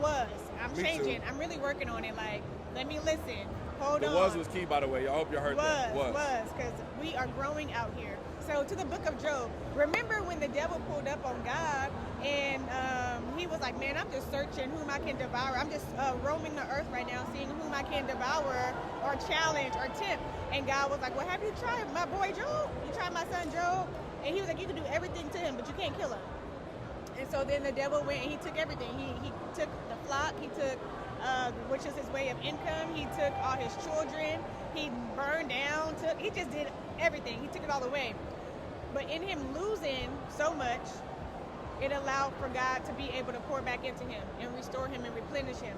was. I'm Me changing. too. I'm really working on it. Like, let me listen. Hold The on. was key, by the way. I hope you heard that. Was, because we are growing out here. So to the book of Job, remember when the devil pulled up on God and he was like, man, I'm just searching whom I can devour. I'm just roaming the earth right now, seeing whom I can devour or challenge or tempt. And God was like, well, have you tried my boy Job? You tried my son Job? And he was like, you can do everything to him, but you can't kill him. And so then the devil went and he took everything. He took the flock, he took, which is his way of income, he took all his children, he burned down, he just did everything. He took it all away. But in him losing so much, it allowed for God to be able to pour back into him and restore him and replenish him.